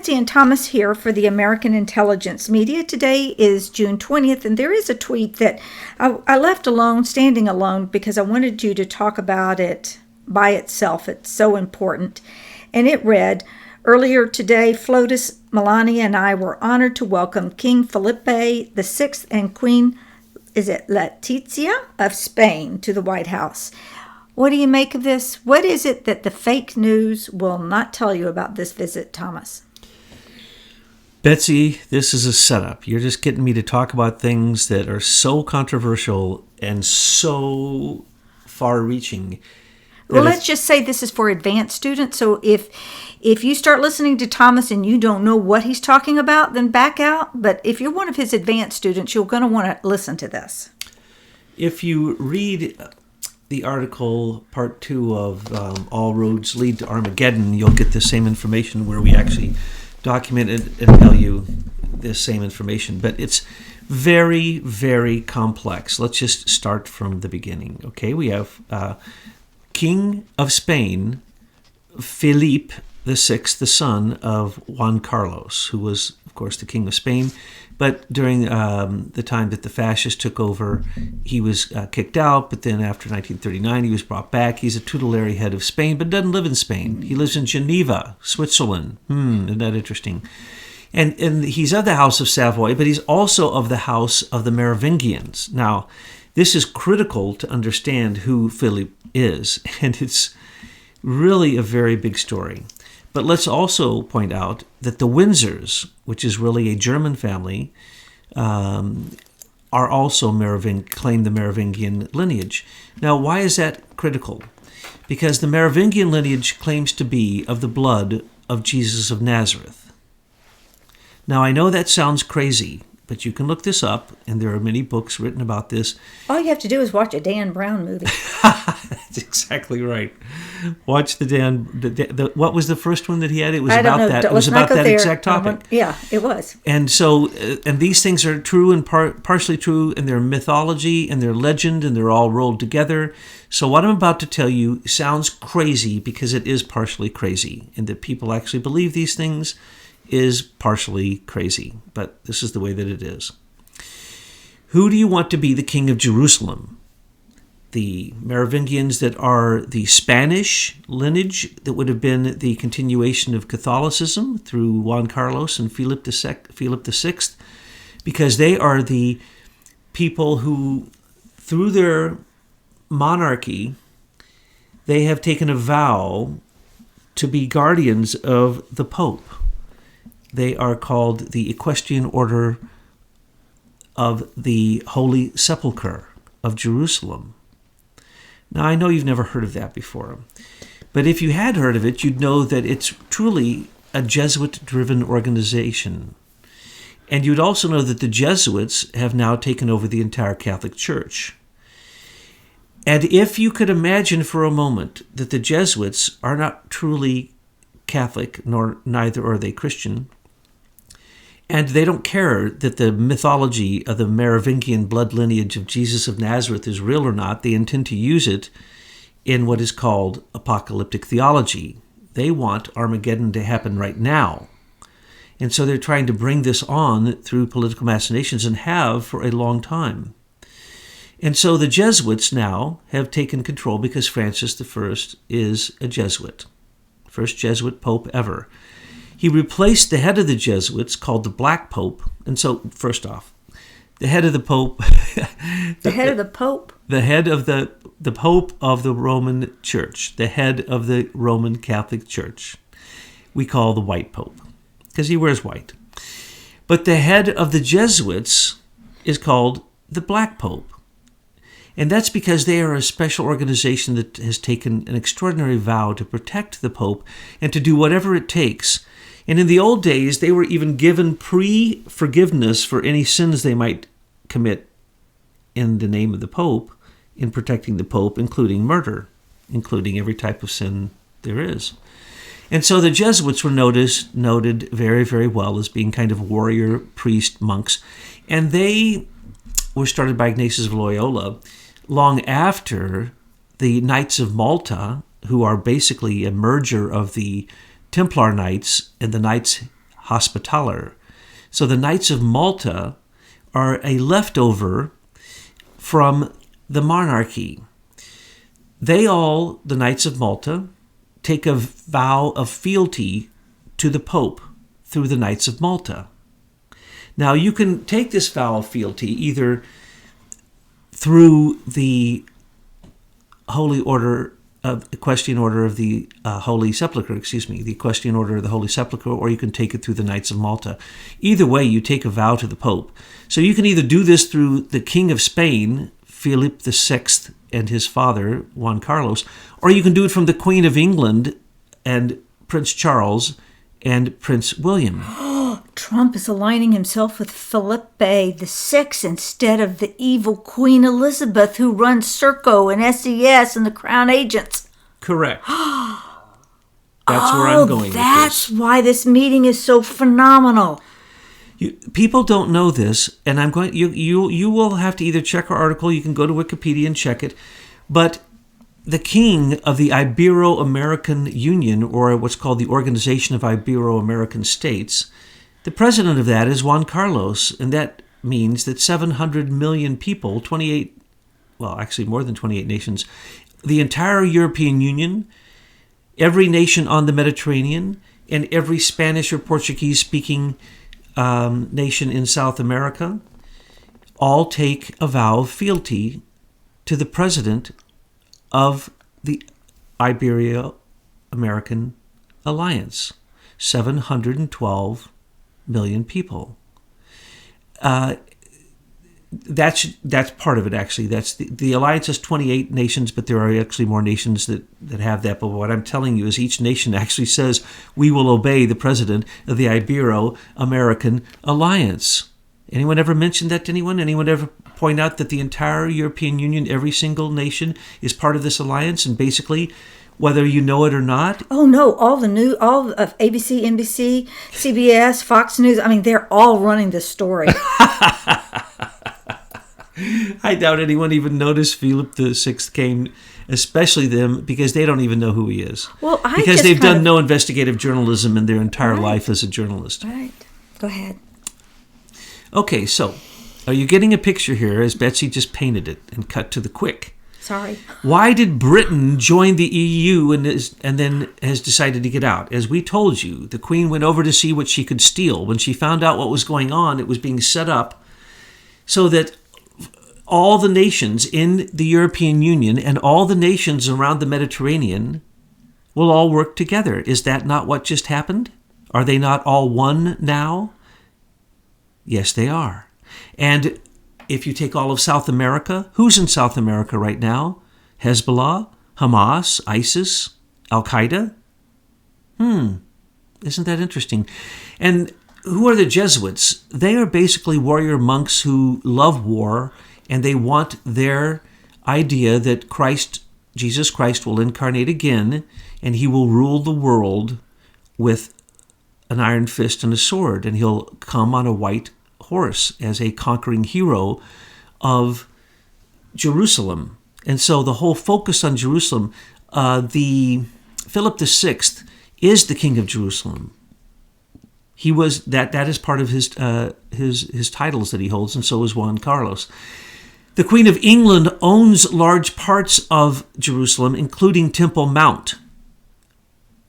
Betsy and Thomas here for the American Intelligence Media. Today is June 20th, and there is a tweet that I left alone, standing alone, because I wanted you to talk about it by itself. It's so important. And it read, earlier today, Flotus, Melania, and I were honored to welcome King Felipe VI and Queen, Letizia of Spain to the White House. What do you make of this? What is it that the fake news will not tell you about this visit, Thomas? Betsy, this is a setup. You're just getting me to talk about things that are so controversial and so far-reaching. Well, let's just say this is for advanced students. So if you start listening to Thomas and you don't know what he's talking about, then back out. But if you're one of his advanced students, you're going to want to listen to this. If you read the article, part 2 of All Roads Lead to Armageddon, you'll get the same information where we actually document it and tell you the same information. But it's very, very complex. Let's just start from the beginning. Okay, we have King of Spain, Felipe VI, the son of Juan Carlos, who was, of course, the King of Spain. But during the time that the fascists took over, he was kicked out. But then after 1939, he was brought back. He's a tutelary head of Spain, but doesn't live in Spain. He lives in Geneva, Switzerland. Isn't that interesting? And he's of the House of Savoy, but he's also of the House of the Merovingians. Now, this is critical to understand who Philip is, and it's really a very big story. But let's also point out that the Windsors, which is really a German family, are also claim the Merovingian lineage. Now, why is that critical? Because the Merovingian lineage claims to be of the blood of Jesus of Nazareth. Now, I know that sounds crazy, but you can look this up, and there are many books written about this. All you have to do is watch a Dan Brown movie. That's exactly right. Watch what was the first one that he had? It was about that. It was about that exact topic. Yeah, it was. And so, and these things are true and partially true, and they're mythology and they're legend, and they're all rolled together. So what I'm about to tell you sounds crazy because it is partially crazy, and that people actually believe these things is partially crazy, but this is the way that it is. Who do you want to be the king of Jerusalem? The Merovingians that are the Spanish lineage that would have been the continuation of Catholicism through Juan Carlos and Philip VI, because they are the people who, through their monarchy, they have taken a vow to be guardians of the Pope. They are called the Equestrian Order of the Holy Sepulchre of Jerusalem. Now, I know you've never heard of that before, but if you had heard of it, you'd know that it's truly a Jesuit-driven organization. And you'd also know that the Jesuits have now taken over the entire Catholic Church. And if you could imagine for a moment that the Jesuits are not truly Catholic, neither are they Christian, and they don't care that the mythology of the Merovingian blood lineage of Jesus of Nazareth is real or not. They intend to use it in what is called apocalyptic theology. They want Armageddon to happen right now. And so they're trying to bring this on through political machinations, and have for a long time. And so the Jesuits now have taken control because Francis I is a Jesuit. First Jesuit Pope ever. He replaced the head of the Jesuits, called the Black Pope. And so, first off, the head of the Pope... the head of the Pope? The head of the Pope of the Roman Church. The head of the Roman Catholic Church. We call the White Pope, because he wears white. But the head of the Jesuits is called the Black Pope. And that's because they are a special organization that has taken an extraordinary vow to protect the Pope and to do whatever it takes. And in the old days, they were even given pre-forgiveness for any sins they might commit in the name of the Pope, in protecting the Pope, including murder, including every type of sin there is. And so the Jesuits were noted very, very well as being kind of warrior priest monks. And they were started by Ignatius of Loyola long after the Knights of Malta, who are basically a merger of the Templar Knights and the Knights Hospitaller. So the Knights of Malta are a leftover from the monarchy. The Knights of Malta, take a vow of fealty to the Pope through the Knights of Malta. Now, you can take this vow of fealty either through the Holy Order of Equestrian Order of the Holy Sepulchre, the Equestrian Order of the Holy Sepulchre, or you can take it through the Knights of Malta. Either way, you take a vow to the Pope. So you can either do this through the King of Spain, Philip VI, and his father, Juan Carlos, or you can do it from the Queen of England and Prince Charles and Prince William. Trump is aligning himself with Felipe VI instead of the evil Queen Elizabeth who runs Serco and SES and the Crown Agents. Correct. That's where I'm going with this. That's why this meeting is so phenomenal. People don't know this, and I'm going. You will have to either check our article. You can go to Wikipedia and check it. But the king of the Ibero-American Union, or what's called the Organization of Ibero-American States, the president of that is Juan Carlos, and that means that 700 million people, 28, well, actually more than 28 nations, the entire European Union, every nation on the Mediterranean, and every Spanish or Portuguese-speaking nation in South America, all take a vow of fealty to the president of the Ibero-American Alliance. 712 million people. That's part of it, actually. That's the alliance has 28 nations, but there are actually more nations that have that. But what I'm telling you is each nation actually says, we will obey the president of the Ibero-American Alliance. Anyone ever mention that to anyone? Anyone ever point out that the entire European Union, every single nation, is part of this alliance, and basically, whether you know it or not? Oh no, all of ABC, NBC, CBS, Fox News, I mean, they're all running this story. I doubt anyone even noticed Philip VI came, especially them, because they don't even know who he is. Well, because they've done no investigative journalism in their entire life as a journalist. Right. Go ahead. Okay, so are you getting a picture here as Betsy just painted it and cut to the quick? Sorry. Why did Britain join the EU and then has decided to get out? As we told you, the Queen went over to see what she could steal. When she found out what was going on, it was being set up so that all the nations in the European Union and all the nations around the Mediterranean will all work together. Is that not what just happened? Are they not all one now? Yes, they are. And if you take all of South America, who's in South America right now? Hezbollah, Hamas, ISIS, Al-Qaeda? Isn't that interesting? And who are the Jesuits? They are basically warrior monks who love war, and they want their idea that Jesus Christ will incarnate again, and he will rule the world with an iron fist and a sword, and he'll come on a white horse as a conquering hero of Jerusalem. And so the whole focus on Jerusalem, the Philip VI is the king of Jerusalem. He was that is part of his titles that he holds, and so is Juan Carlos. The Queen of England owns large parts of Jerusalem, including Temple Mount.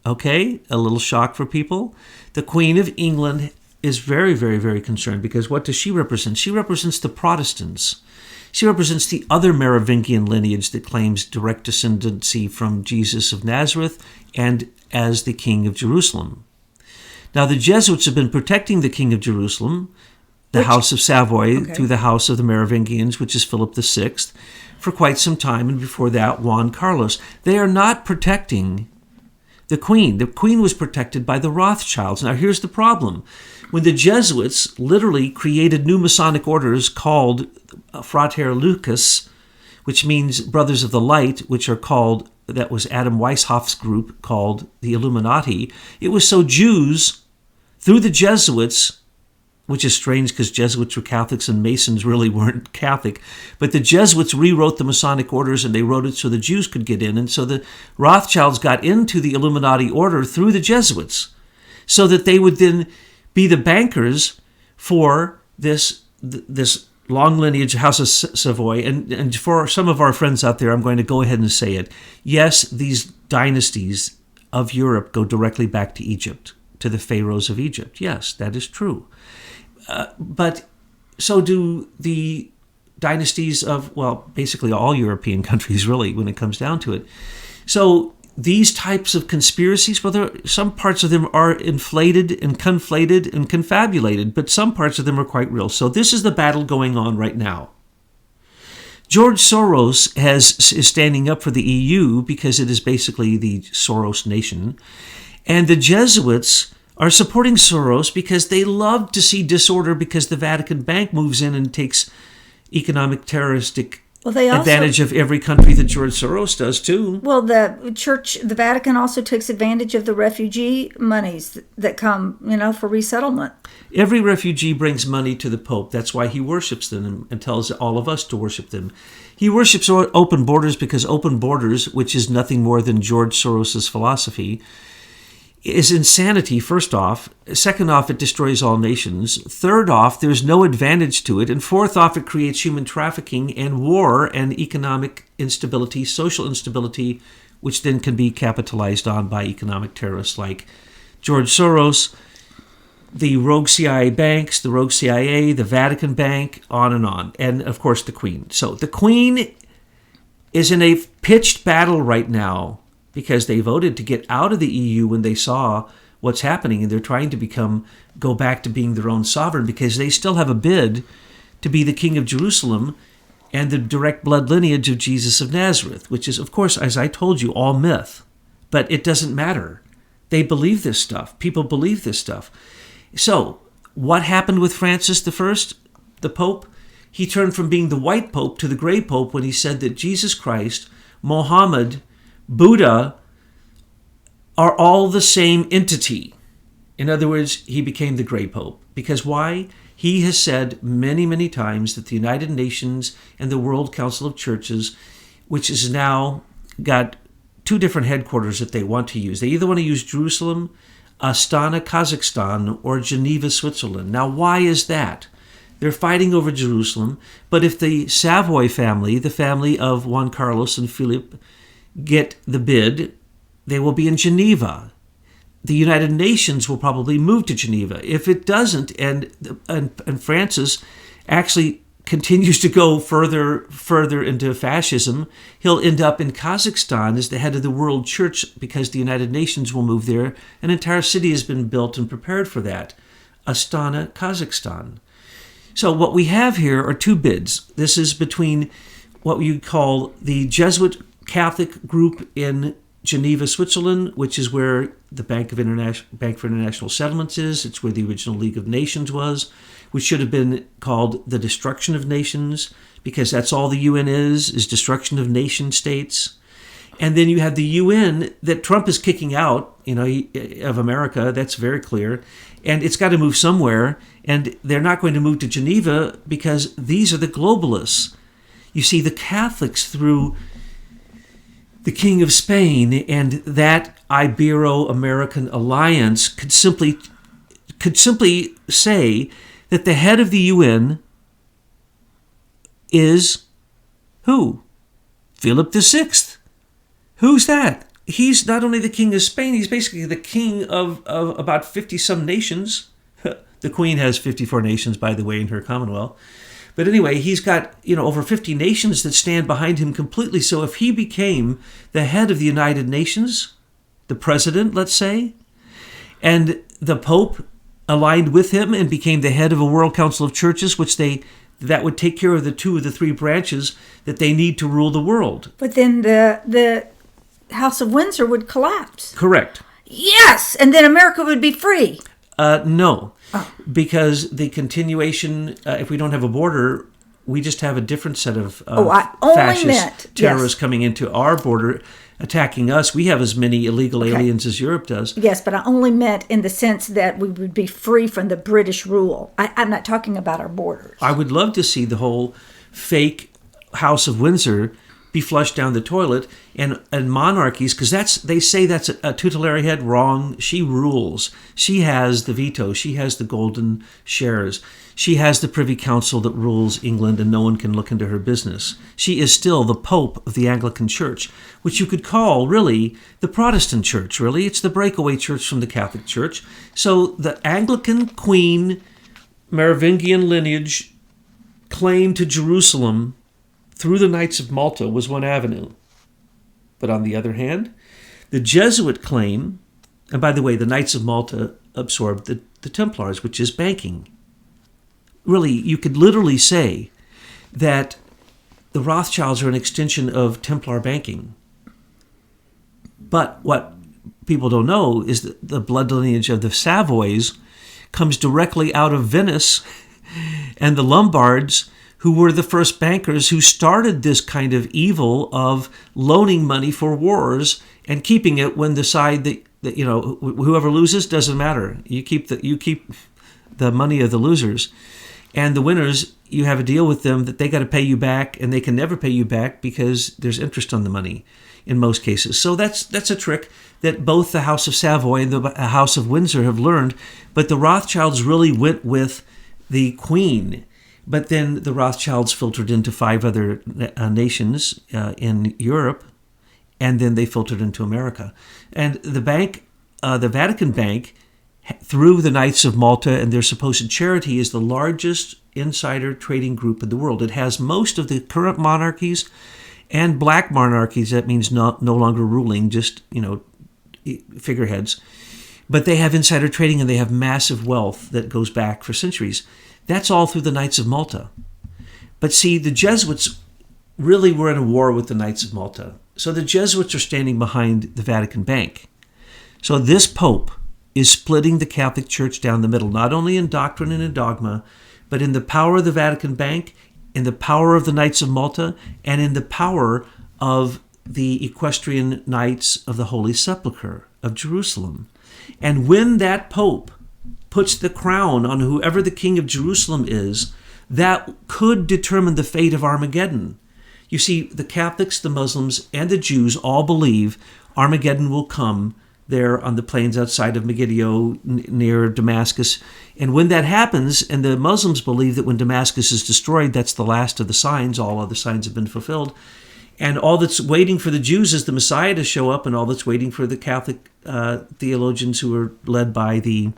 Okay, a little shock for people. The Queen of England is very, very, very concerned because what does she represent? She represents the Protestants. She represents the other Merovingian lineage that claims direct descendancy from Jesus of Nazareth and as the King of Jerusalem. Now, the Jesuits have been protecting the King of Jerusalem, the House of Savoy, through the House of the Merovingians, which is Philip VI, for quite some time, and before that, Juan Carlos. They are not protecting the Queen. The Queen was protected by the Rothschilds. Now, here's the problem. When the Jesuits literally created new Masonic orders called Frater Lucas, which means Brothers of the Light, which are called, that was Adam Weishoff's group called the Illuminati, it was so Jews, through the Jesuits, which is strange because Jesuits were Catholics and Masons really weren't Catholic, but the Jesuits rewrote the Masonic orders and they wrote it so the Jews could get in. And so the Rothschilds got into the Illuminati order through the Jesuits so that they would then be the bankers for this long lineage House of Savoy. And for some of our friends out there, I'm going to go ahead and say it. Yes, these dynasties of Europe go directly back to Egypt, to the pharaohs of Egypt. Yes, that is true. But so do the dynasties of, well, basically all European countries, really, when it comes down to it. So these types of conspiracies, well, some parts of them are inflated and conflated and confabulated, but some parts of them are quite real. So this is the battle going on right now. George Soros is standing up for the EU because it is basically the Soros nation. And the Jesuits are supporting Soros because they love to see disorder because the Vatican Bank moves in and takes economic terroristic advantage of every country that George Soros does too. Well, the Vatican also takes advantage of the refugee monies that come, for resettlement. Every refugee brings money to the Pope. That's why he worships them and tells all of us to worship them. He worships open borders because open borders, which is nothing more than George Soros's philosophy, is insanity, first off. Second off, it destroys all nations. Third off, there's no advantage to it. And fourth off, it creates human trafficking and war and economic instability, social instability, which then can be capitalized on by economic terrorists like George Soros, the rogue CIA banks, the rogue CIA, the Vatican Bank, on, and of course the Queen. So the Queen is in a pitched battle right now because they voted to get out of the EU when they saw what's happening, and they're trying to go back to being their own sovereign because they still have a bid to be the King of Jerusalem and the direct blood lineage of Jesus of Nazareth, which is, of course, as I told you, all myth. But it doesn't matter. They believe this stuff. People believe this stuff. So, what happened with Francis I, the Pope? He turned from being the white Pope to the gray Pope when he said that Jesus Christ, Mohammed, Buddha are all the same entity. In other words, he became the gray Pope. Because why? He has said many, many times that the United Nations and the World Council of Churches, which has now got two different headquarters that they want to use. They either want to use Jerusalem, Astana, Kazakhstan, or Geneva, Switzerland. Now, why is that? They're fighting over Jerusalem, but if the Savoy family, the family of Juan Carlos and Philip, get the bid, they will be in Geneva. The United Nations will probably move to Geneva. If it doesn't, and Francis actually continues to go further into fascism, he'll end up in Kazakhstan as the head of the World Church because the United Nations will move there. An entire city has been built and prepared for that. Astana, Kazakhstan. So what we have here are two bids. This is between what you call the Jesuit Catholic group in Geneva, Switzerland, which is where the Bank for International Settlements is. It's where the original League of Nations was, which should have been called the Destruction of Nations, because that's all the UN is destruction of nation states. And then you have the UN that Trump is kicking out, of America. That's very clear. And it's got to move somewhere. And they're not going to move to Geneva because these are the globalists. You see, the Catholics through the King of Spain and that Ibero-American alliance could simply say that the head of the UN is who? Philip VI. Who's that? He's not only the King of Spain, he's basically the king of about 50-some nations. The Queen has 54 nations, by the way, in her Commonwealth. But anyway, he's got, over 50 nations that stand behind him completely. So if he became the head of the United Nations, the president, let's say, and the Pope aligned with him and became the head of a World Council of Churches, that would take care of the two of the three branches that they need to rule the world. But then the House of Windsor would collapse. Correct. Yes, and then America would be free. No, because the continuation, if we don't have a border, we just have a different set of fascist terrorists coming into our border, attacking us. We have as many illegal aliens as Europe does. Yes, but I only meant in the sense that we would be free from the British rule. I'm not talking about our borders. I would love to see the whole fake House of Windsor be flushed down the toilet. And monarchies, because they say that's a tutelary head, wrong. She rules. She has the veto. She has the golden shares. She has the Privy Council that rules England, and no one can look into her business. She is still the Pope of the Anglican Church, which you could call, really, the Protestant Church, really. It's the breakaway church from the Catholic Church. So the Anglican Queen, Merovingian lineage, claim to Jerusalem through the Knights of Malta was one avenue. But on the other hand, the Jesuit claim, and by the way, the Knights of Malta absorbed the Templars, which is banking. Really, you could literally say that the Rothschilds are an extension of Templar banking. But what people don't know is that the blood lineage of the Savoys comes directly out of Venice and the Lombards, who were the first bankers who started this kind of evil of loaning money for wars and keeping it when the side that whoever loses doesn't matter. You keep the money of the losers, and the winners, you have a deal with them that they got to pay you back, and they can never pay you back because there's interest on the money in most cases. So that's a trick that both the House of Savoy and the House of Windsor have learned. But the Rothschilds really went with the Queen. But then the Rothschilds filtered into 5 other nations in Europe, and then they filtered into America. And the bank, the Vatican Bank, through the Knights of Malta and their supposed charity, is the largest insider trading group in the world. It has most of the current monarchies and black monarchies. That means no longer ruling, just figureheads. But they have insider trading, and they have massive wealth that goes back for centuries. That's all through the Knights of Malta. But see, the Jesuits really were in a war with the Knights of Malta. So the Jesuits are standing behind the Vatican Bank. So this Pope is splitting the Catholic Church down the middle, not only in doctrine and in dogma, but in the power of the Vatican Bank, in the power of the Knights of Malta, and in the power of the Equestrian Knights of the Holy Sepulchre of Jerusalem. And when that Pope puts the crown on whoever the King of Jerusalem is, that could determine the fate of Armageddon. You see, the Catholics, the Muslims, and the Jews all believe Armageddon will come there on the plains outside of Megiddo near Damascus. And when that happens, and the Muslims believe that when Damascus is destroyed, that's the last of the signs, all other signs have been fulfilled. And all that's waiting for the Jews is the Messiah to show up, and all that's waiting for the Catholic theologians who are led by the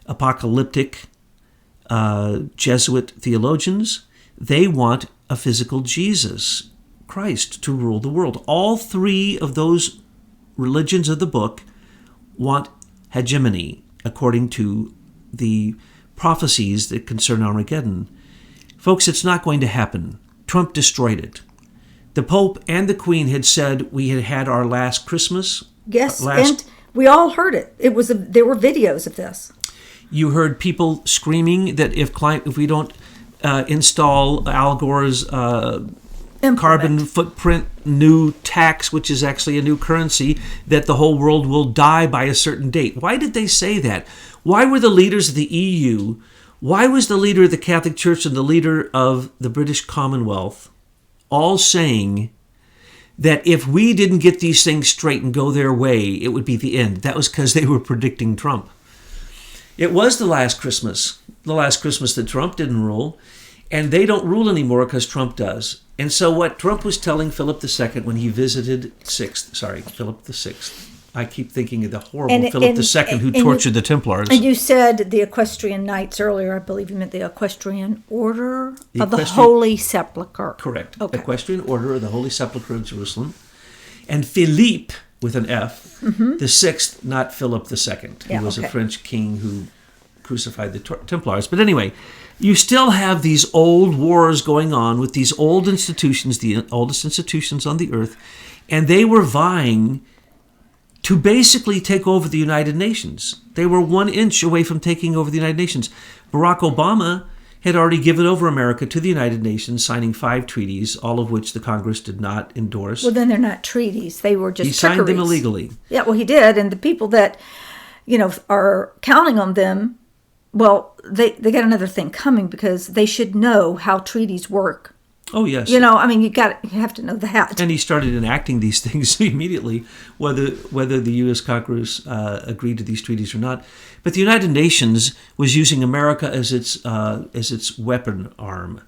apocalyptic Jesuit theologians. They want a physical Jesus Christ to rule the world. All 3 of those religions of the book want hegemony according to the prophecies that concern Armageddon. Folks, it's not going to happen. Trump destroyed it. The Pope and the Queen had said we had had our last Christmas. Yes, and we all heard it. There were videos of this. You heard people screaming that if we don't install Al Gore's carbon footprint new tax, which is actually a new currency, that the whole world will die by a certain date. Why did they say that? Why were the leaders of the EU, why was the leader of the Catholic Church and the leader of the British Commonwealth all saying that if we didn't get these things straight and go their way, it would be the end? That was because they were predicting Trump. It was the last Christmas that Trump didn't rule, and they don't rule anymore because Trump does. And so what Trump was telling Philip II when he visited Philip VI, I keep thinking of the horrible Philip II who tortured the Templars. And you said the Equestrian Knights earlier. I believe you meant the Equestrian Order of the Holy Sepulchre. Correct. Okay. Equestrian Order of the Holy Sepulchre of Jerusalem. And Philippe, with an F, the 6th, not Philip II, who was a French king who crucified the Templars. But anyway, you still have these old wars going on with these old institutions, the oldest institutions on the earth, and they were vying to basically take over the United Nations. They were 1 inch away from taking over the United Nations. Barack Obama had already given over America to the United Nations, signing 5 treaties, all of which the Congress did not endorse. Well, then they're not treaties. They were just He signed them illegally. Yeah, well, he did. And the people that, are counting on them, well, they got another thing coming because they should know how treaties work Oh, yes. You know, I mean, you have to know that. And he started enacting these things immediately, whether the U.S. Congress agreed to these treaties or not. But the United Nations was using America as its weapon arm.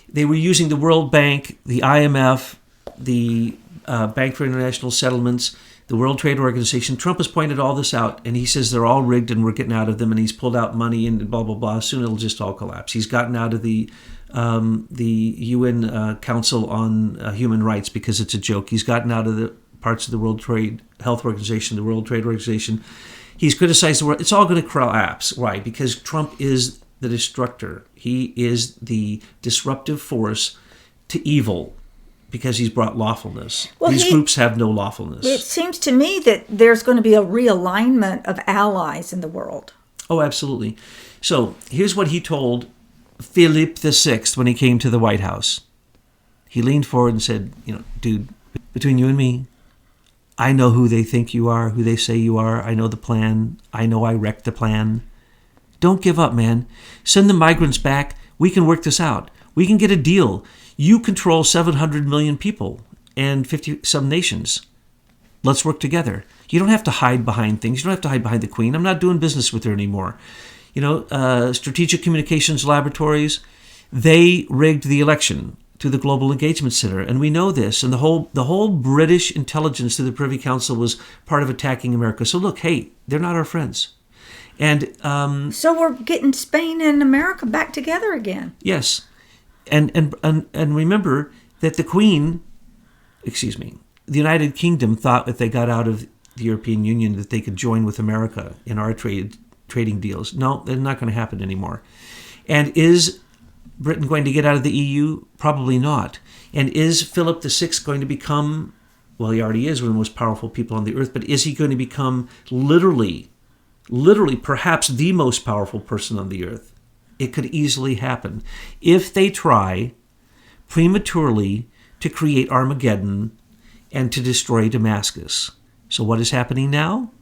They were using the World Bank, the IMF, the Bank for International Settlements, the World Trade Organization. Trump has pointed all this out, and he says they're all rigged and we're getting out of them, and he's pulled out money and blah, blah, blah. Soon it'll just all collapse. He's gotten out of the UN Council on Human Rights because it's a joke. He's gotten out of the parts of the World Trade Health Organization, the World Trade Organization. He's criticized the world. It's all going to collapse. Why? Because Trump is the destructor. He is the disruptive force to evil because he's brought lawfulness. Well, These groups have no lawfulness. It seems to me that there's going to be a realignment of allies in the world. Oh, absolutely. So here's what he told Philip VI when he came to the White House. He leaned forward and said, dude, between you and me, I know who they think you are, who they say you are. I know the plan. I know I wrecked the plan. Don't give up, man. Send the migrants back. We can work this out. We can get a deal. You control 700 million people and 50-some nations. Let's work together. You don't have to hide behind things. You don't have to hide behind the Queen. I'm not doing business with her anymore. Strategic Communications Laboratories, they rigged the election to the Global Engagement Center, and we know this. And the whole British intelligence through the Privy Council was part of attacking America. So look, hey, they're not our friends. And so we're getting Spain and America back together again. Yes, and remember that the United Kingdom thought if they got out of the European Union that they could join with America in our trading deals. No, they're not going to happen anymore. And is Britain going to get out of the EU? Probably not. And is Philip VI going to become, well, he already is one of the most powerful people on the earth, but is he going to become literally perhaps the most powerful person on the earth? It could easily happen if they try prematurely to create Armageddon and to destroy Damascus. So what is happening now?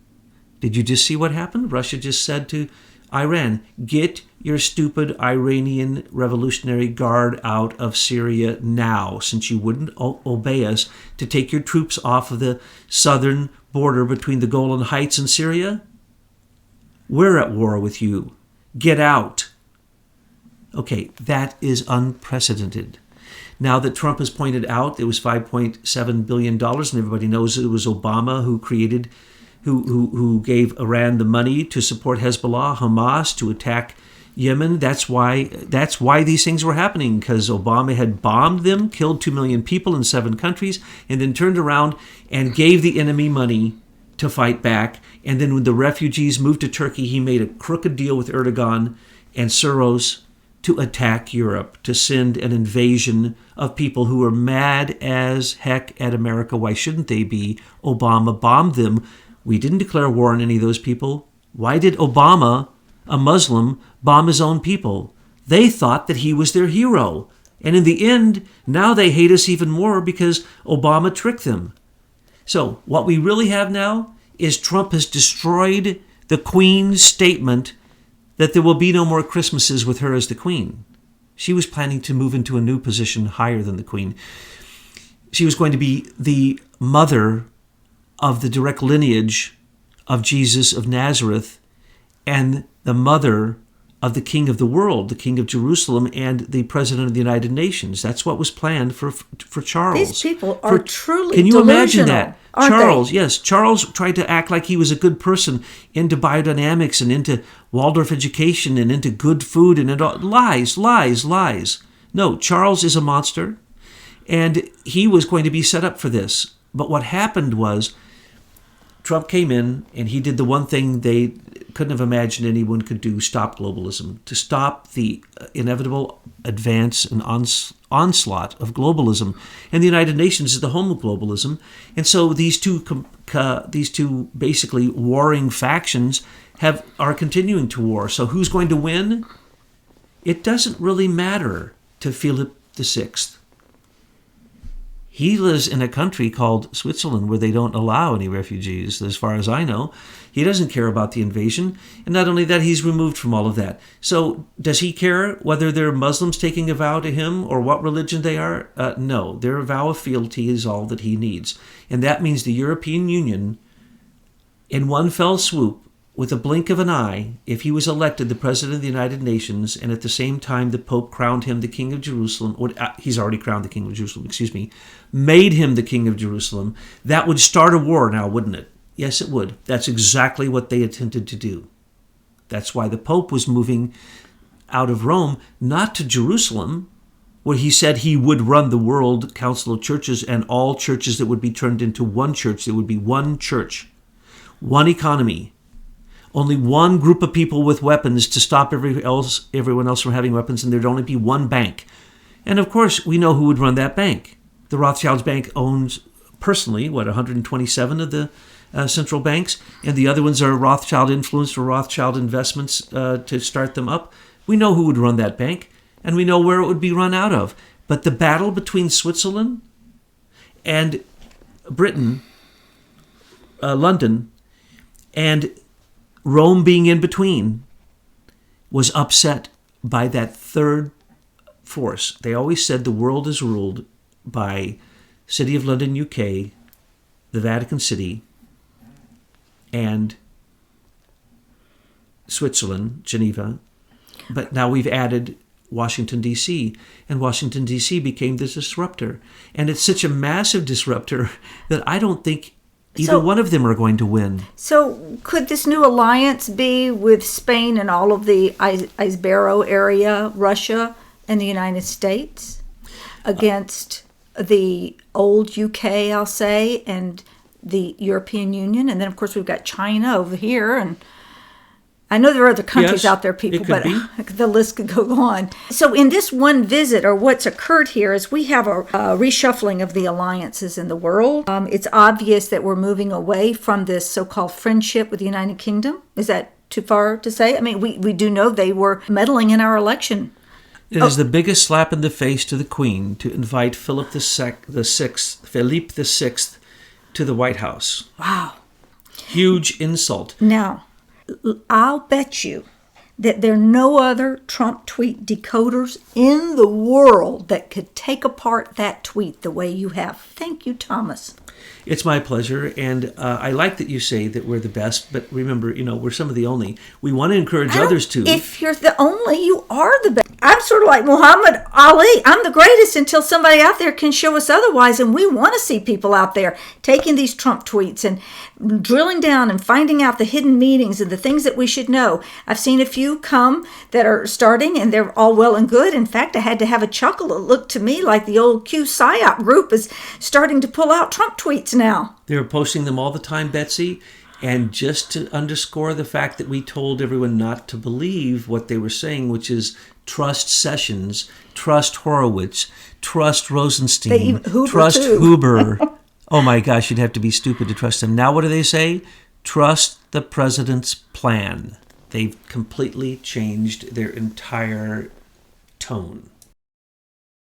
Did you just see what happened? Russia just said to Iran, get your stupid Iranian Revolutionary Guard out of Syria now, since you wouldn't obey us to take your troops off of the southern border between the Golan Heights and Syria. We're at war with you. Get out. Okay, that is unprecedented. Now that Trump has pointed out it was $5.7 billion, and everybody knows it was Obama who gave Iran the money to support Hezbollah, Hamas, to attack Yemen. That's why these things were happening, because Obama had bombed them, killed 2 million people in 7 countries, and then turned around and gave the enemy money to fight back. And then when the refugees moved to Turkey, he made a crooked deal with Erdogan and Soros to attack Europe, to send an invasion of people who were mad as heck at America. Why shouldn't they be? Obama bombed them. We didn't declare war on any of those people. Why did Obama, a Muslim, bomb his own people? They thought that he was their hero. And in the end, now they hate us even more because Obama tricked them. So what we really have now is Trump has destroyed the Queen's statement that there will be no more Christmases with her as the Queen. She was planning to move into a new position higher than the Queen. She was going to be the mother of the direct lineage of Jesus of Nazareth and the mother of the King of the world, the King of Jerusalem, and the President of the United Nations. That's what was planned for Charles. These people are truly Can you imagine delusional, that? aren't Charles, they? yes. Charles tried to act like he was a good person, into biodynamics and into Waldorf education and into good food and into lies. No, Charles is a monster, and he was going to be set up for this. But what happened was Trump came in and he did the one thing they couldn't have imagined anyone could do: stop globalism, to stop the inevitable advance and onslaught of globalism. And the United Nations is the home of globalism. And so these two basically warring factions are continuing to war. So who's going to win? It doesn't really matter to Philip VI. He lives in a country called Switzerland where they don't allow any refugees, as far as I know. He doesn't care about the invasion. And not only that, he's removed from all of that. So does he care whether they're Muslims taking a vow to him or what religion they are? No, their vow of fealty is all that he needs. And that means the European Union, in one fell swoop, with a blink of an eye, if he was elected the President of the United Nations, and at the same time the Pope crowned him the King of Jerusalem, or he's already crowned the King of Jerusalem, made him the King of Jerusalem, that would start a war now, wouldn't it? Yes, it would. That's exactly what they attempted to do. That's why the Pope was moving out of Rome, not to Jerusalem, where he said he would run the World Council of Churches and all churches that would be turned into one church. There would be one church, one economy, only one group of people with weapons to stop everyone else from having weapons, and there'd only be one bank. And of course, we know who would run that bank. The Rothschilds Bank owns personally, 127 of the central banks, and the other ones are Rothschild influenced or Rothschild investments to start them up. We know who would run that bank, and we know where it would be run out of. But the battle between Switzerland and Britain, London, and Rome being in between, was upset by that third force. They always said the world is ruled by City of London, UK, the Vatican City, and Switzerland, Geneva. But now we've added Washington, D.C., and Washington, D.C. became the disruptor. And it's such a massive disruptor that I don't think either one of them are going to win. So could this new alliance be with Spain and all of the Ibero area, Russia, and the United States against the old UK, I'll say, and the European Union? And then, of course, we've got China over here, and I know there are other countries out there, people, but the list could go on. So in this one visit, or what's occurred here, is we have a reshuffling of the alliances in the world. It's obvious that we're moving away from this so-called friendship with the United Kingdom. Is that too far to say? I mean, we do know they were meddling in our election. It is the biggest slap in the face to the Queen to invite Philip VI to the White House. Wow. Huge insult. Now, I'll bet you that there are no other Trump tweet decoders in the world that could take apart that tweet the way you have. Thank you, Thomas. It's my pleasure, and I like that you say that we're the best, but remember, we're some of the only. We want to encourage others to. If you're the only, you are the best. I'm sort of like Muhammad Ali. I'm the greatest until somebody out there can show us otherwise, and we want to see people out there taking these Trump tweets and drilling down and finding out the hidden meanings and the things that we should know. I've seen a few come that are starting, and they're all well and good. In fact, I had to have a chuckle. It looked to me like the old Q PSYOP group is starting to pull out Trump tweets now. They're posting them all the time, Betsy. And just to underscore the fact that we told everyone not to believe what they were saying, which is trust Sessions, trust Horowitz, trust Rosenstein, trust Huber. Oh my gosh, you'd have to be stupid to trust them. Now what do they say? Trust the president's plan. They've completely changed their entire tone.